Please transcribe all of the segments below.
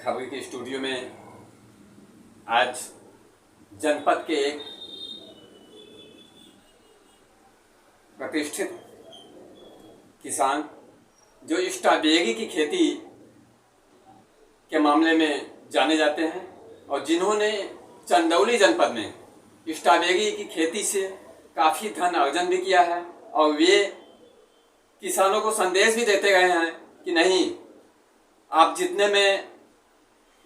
खबर के स्टूडियो में आज जनपद के एक प्रतिष्ठित किसान जो स्ट्रॉबेरी की खेती के मामले में जाने जाते हैं और जिन्होंने चंदौली जनपद में स्ट्रॉबेरी की खेती से काफ़ी धन अर्जन भी किया है और वे किसानों को संदेश भी देते गए हैं कि नहीं, आप जितने में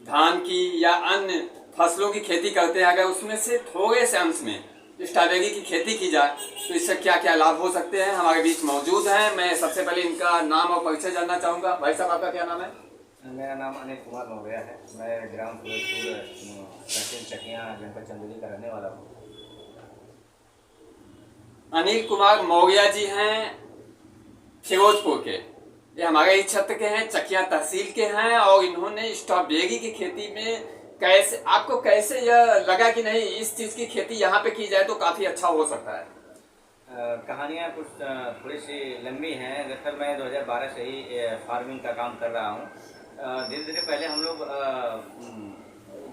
धान की या अन्य फसलों की खेती करते हैं, अगर उसमें से थोड़े से अंश में स्ट्रॉबेरी की खेती की जाए तो इससे क्या क्या लाभ हो सकते हैं। हमारे बीच मौजूद हैं। मैं सबसे पहले इनका नाम और परिचय जानना चाहूँगा। भाई साहब, आपका क्या नाम है? मेरा नाम अनिल कुमार मौर्या है। मैं ग्राम फिरोजपुर तहसील चकिया जनपद चंदौली का रहने वाला हूँ। अनिल कुमार मौर्या जी हैं फिरोजपुर के, ये हमारे ही क्षेत्र के हैं, चकिया तहसील के हैं और इन्होंने स्ट्रॉबेरी की खेती में कैसे यह लगा कि नहीं, इस चीज़ की खेती यहाँ पे की जाए तो काफ़ी अच्छा हो सकता है? कहानियाँ कुछ थोड़ी सी लंबी हैं। दरअसल मैं 2012 से ही फार्मिंग का काम कर रहा हूँ। धीरे धीरे पहले हम लोग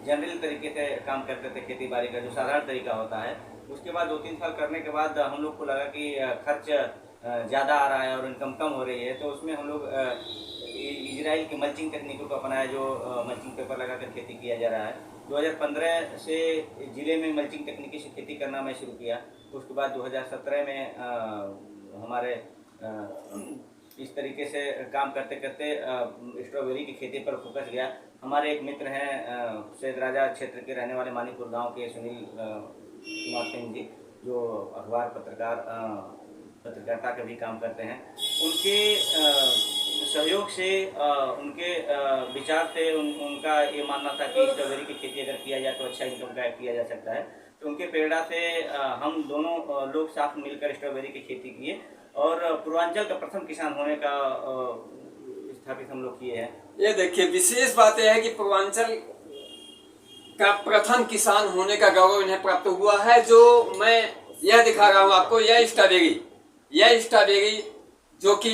जनरल तरीके से काम करते थे, खेती बाड़ी का जो साधारण तरीका होता है। उसके बाद 2-3 साल करने के बाद हम लोग को लगा कि खर्च ज़्यादा आ रहा है और इनकम कम हो रही है, तो उसमें हम लोग इजराइल की मल्चिंग तकनीकों को अपनाया, जो मल्चिंग पेपर लगाकर खेती किया जा रहा है। 2015 से ज़िले में मल्चिंग तकनीकी से खेती करना मैं शुरू किया। उसके बाद 2017 में हमारे इस तरीके से काम करते करते स्ट्रॉबेरी की खेती पर फोकस गया। हमारे एक मित्र हैं सैद राजा क्षेत्र के रहने वाले मानीपुर गांव के सुनील कुमार सिंह जी, जो अखबार पत्रकारिता का भी काम करते हैं। उनके सहयोग से, उनके विचार से उनका ये मानना था कि स्ट्रॉबेरी की खेती अगर किया जाए तो अच्छा इनकम किया जा सकता है। तो उनके प्रेरणा से हम दोनों लोग साथ मिलकर स्ट्रॉबेरी की खेती किए और पूर्वांचल का प्रथम किसान होने का स्थापित हम लोग किए हैं। ये देखिए, विशेष बात यह है कि पूर्वांचल का प्रथम किसान होने का गौरव इन्हें प्राप्त हुआ है। जो मैं यह दिखा रहा हूँ आपको, यह स्ट्रॉबेरी जो कि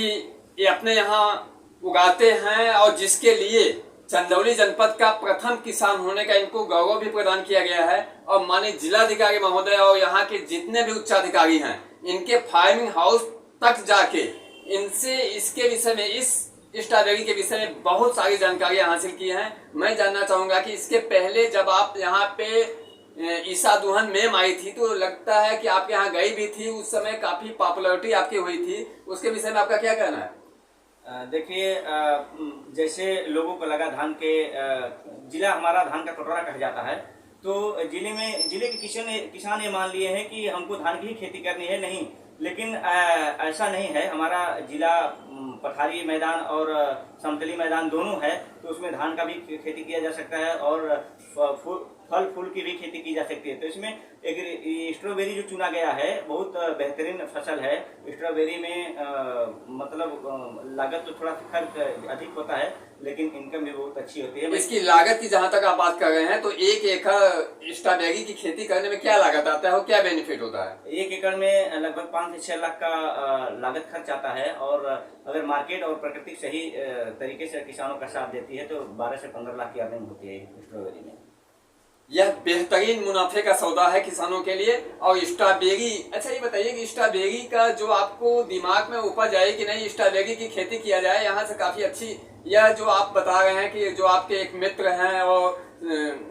ये अपने यहाँ उगाते हैं और जिसके लिए चंदौली जनपद का प्रथम किसान होने का इनको गौरव भी प्रदान किया गया है। और माननीय जिलाधिकारी महोदय और यहाँ के जितने भी उच्चाधिकारी हैं, इनके फार्मिंग हाउस तक जाके इनसे इसके विषय में, इस स्ट्रॉबेरी के विषय में बहुत सारी जानकारियां हासिल की हैं। मैं जानना चाहूँगा कि इसके पहले जब आप यहाँ पे ईसा दुहन मैम आई थी तो लगता है कि आप यहाँ गई भी थी, उस समय काफ़ी पॉपुलरिटी आपकी हुई थी, उसके विषय में आपका क्या कहना है? देखिए, जैसे लोगों को लगा धान के जिला हमारा धान का कटोरा कहा जाता है, तो जिले के किसान ये मान लिए हैं कि हमको धान की ही खेती करनी है। नहीं, लेकिन ऐसा नहीं है। हमारा जिला पठारी मैदान और समतली मैदान दोनों है, तो उसमें धान का भी खेती किया जा सकता है और फल फूल की भी खेती की जा सकती है। तो इसमें एक स्ट्रॉबेरी जो चुना गया है, बहुत बेहतरीन फसल है। स्ट्रॉबेरी में मतलब लागत तो थोड़ा खर्च अधिक होता है, लेकिन इनकम भी बहुत अच्छी होती है। इसकी लागत की जहाँ तक आप बात कर रहे हैं, तो 1 एकड़ स्ट्रॉबेरी की खेती करने में क्या लागत आता है और क्या बेनिफिट होता है? 1 एकड़ में लगभग 5 से 6 लाख का लागत खर्च आता है और अगर मार्केट और प्रकृति सही तरीके से किसानों का साथ देती है तो 12 से 15 लाख की अर्निंग होती है स्ट्रॉबेरी में। यह बेहतरीन मुनाफे का सौदा है किसानों के लिए। और स्ट्रॉबेरी, अच्छा ये बताइए कि स्ट्रॉबेरी का जो आपको दिमाग में उपज आए कि नहीं स्ट्रॉबेरी की खेती किया जाए यहाँ से काफ़ी अच्छी, यह जो आप बता रहे हैं कि जो आपके एक मित्र हैं और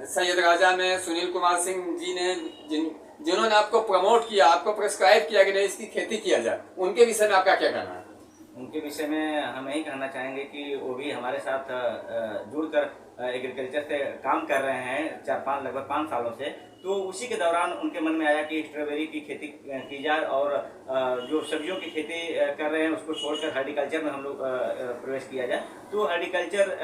सैयद राजा ने, सुनील कुमार सिंह जी ने, जिन्होंने आपको प्रमोट किया, आपको प्रेस्क्राइब किया कि नहीं इसकी खेती किया जाए, उनके विषय में आपका क्या कहना है? उनके विषय में हम यही कहना चाहेंगे कि वो भी हमारे साथ जुड़कर एग्रीकल्चर से काम कर रहे हैं लगभग 5 सालों से। तो उसी के दौरान उनके मन में आया कि स्ट्रॉबेरी की खेती की जाए और जो सब्जियों की खेती कर रहे हैं उसको छोड़कर हॉर्टिकल्चर में हम लोग प्रवेश किया जाए। तो हॉर्टिकल्चर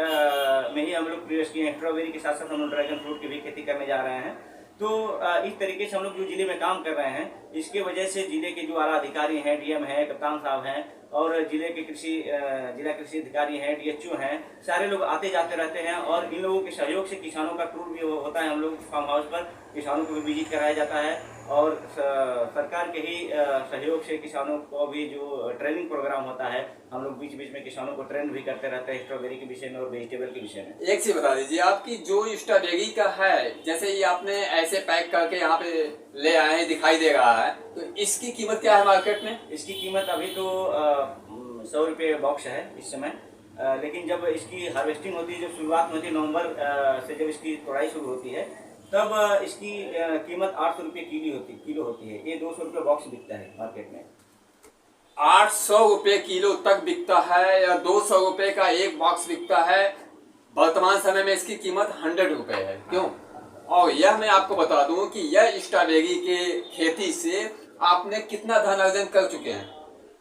में ही हम लोग प्रवेश किए हैं। स्ट्रॉबेरी के साथ साथ हम लोग ड्रैगन फ्रूट की भी खेती करने जा रहे हैं। तो इस तरीके से हम लोग जो जिले में काम कर रहे हैं, इसके वजह से जिले के जो आला अधिकारी हैं, डीएम हैं, कप्तान साहब हैं और जिले के जिला कृषि अधिकारी हैं, डीएचओ हैं, सारे लोग आते जाते रहते हैं और इन लोगों के सहयोग से किसानों का टूर भी होता है। हम लोग फार्म हाउस पर किसानों को भी विजिट कराया जाता है और सरकार के ही सहयोग से किसानों को भी जो ट्रेनिंग प्रोग्राम होता है, हम लोग बीच बीच में किसानों को ट्रेन भी करते रहते हैं स्ट्रॉबेरी के विषय में और वेजिटेबल के विषय में। एक चीज बता दीजिए, आपकी जो स्ट्रॉबेरी का है, जैसे ये आपने ऐसे पैक करके यहाँ पे ले आए हैं, दिखाई दे रहा है, तो इसकी कीमत क्या है मार्केट में? इसकी कीमत अभी तो 100 रुपये बॉक्स है इस समय, लेकिन जब इसकी हार्वेस्टिंग होती है, जब शुरुआत में होती है नवंबर से, जब इसकी तोड़ाई शुरू होती है, तब इसकी कीमत 800 रुपये किलो होती है। ये 200 रुपये बॉक्स बिकता है मार्केट में। 800 रुपये किलो तक बिकता है या 200 रुपये का एक बॉक्स बिकता है। वर्तमान समय में इसकी कीमत 100 रुपये है। क्यों? और यह मैं आपको बता दूं कि यह स्ट्रॉबेरी के खेती से आपने कितना धन अर्जन कर चुके हैं।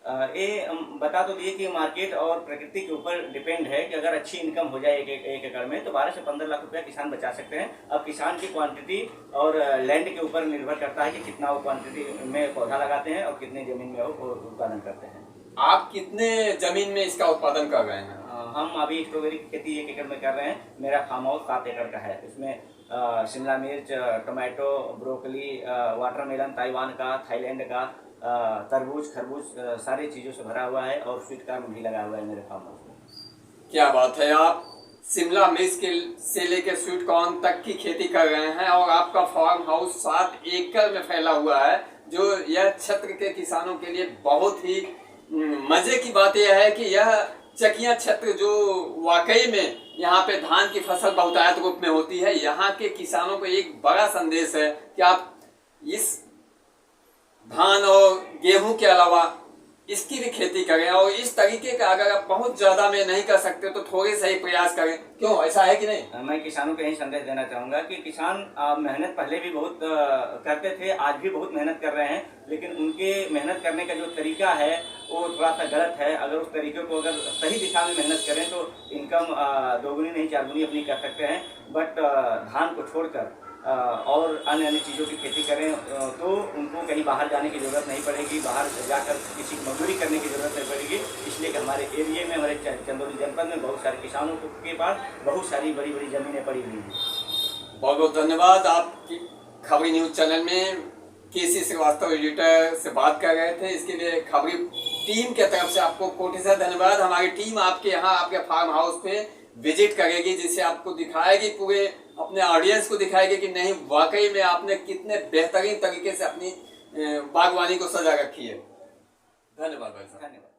ये बता तो दिए कि मार्केट और प्रकृति के ऊपर डिपेंड है कि अगर अच्छी इनकम हो जाए एक एकड़ में तो 12 से 15 लाख रुपया किसान बचा सकते हैं। अब किसान की क्वांटिटी और लैंड के ऊपर निर्भर करता है कि कितना वो क्वांटिटी में पौधा लगाते हैं और कितने जमीन में वो उत्पादन करते हैं। आप कितने जमीन में इसका उत्पादन कर रहे हैं? हम अभी स्ट्रॉबेरी की खेती 1 एकड़ में कर रहे हैं। मेरा फार्म हाउस 7 एकड़ का है। इसमें शिमला मिर्च, टोमेटो, ब्रोकली, वाटरमेलन ताइवान का, थाईलैंड का, तरबूज, खरबूज, सारी चीज़ों से भरा हुआ है और स्वीट कॉर्न भी लगा हुआ है मेरे फार्म हाउस में। क्या बात है! आप शिमला मिर्च से लेकर स्वीट कॉर्न तक की खेती कर रहे हैं और आपका फार्म हाउस 7 एकड़ में फैला हुआ है, जो यह क्षेत्र के किसानों के लिए बहुत ही मजे की बात यह है कि यह चकिया क्षेत्र जो वाकई में यहाँ पे धान की फसल बहुतायत रूप में होती है, यहाँ के किसानों को एक बड़ा संदेश है कि आप इस धान और गेहूं के अलावा इसकी भी खेती करें और इस तरीके का अगर आप बहुत ज्यादा में नहीं कर सकते तो थोड़े से ही प्रयास करें। क्यों, ऐसा है कि नहीं? मैं किसानों को यही संदेश देना चाहूँगा कि किसान मेहनत पहले भी बहुत करते थे, आज भी बहुत मेहनत कर रहे हैं, लेकिन उनके मेहनत करने का जो तरीका है वो थोड़ा सा गलत है। अगर उस तरीके को अगर सही दिशा में मेहनत करें तो इनकम दोगुनी नहीं 4 गुनी अपनी कर सकते हैं। बट धान को छोड़कर और अन्य अन्य चीज़ों की खेती करें तो उनको कहीं बाहर जाने की ज़रूरत नहीं पड़ेगी, बाहर जाकर किसी मजदूरी करने की ज़रूरत नहीं पड़ेगी। इसलिए कि हमारे एरिया में, हमारे चंदौली जनपद में बहुत सारे किसानों के पास बहुत सारी बड़ी बड़ी ज़मीनें पड़ी हुई हैं। बहुत बहुत धन्यवाद। आपकी खबरी न्यूज़ चैनल में केसी श्रीवास्तव एडिटर से बात कर रहे थे। इसके लिए खबरी टीम के तरफ से आपको कोटि से धन्यवाद। हमारी टीम आपके यहाँ आपके फार्म हाउस पे विजिट करेगी, जिससे आपको दिखाएगी, पूरे अपने ऑडियंस को दिखाएगी कि नहीं वाकई में आपने कितने बेहतरीन तरीके से अपनी बागवानी को सजा रखी है। धन्यवाद भाई साहब। धन्यवाद।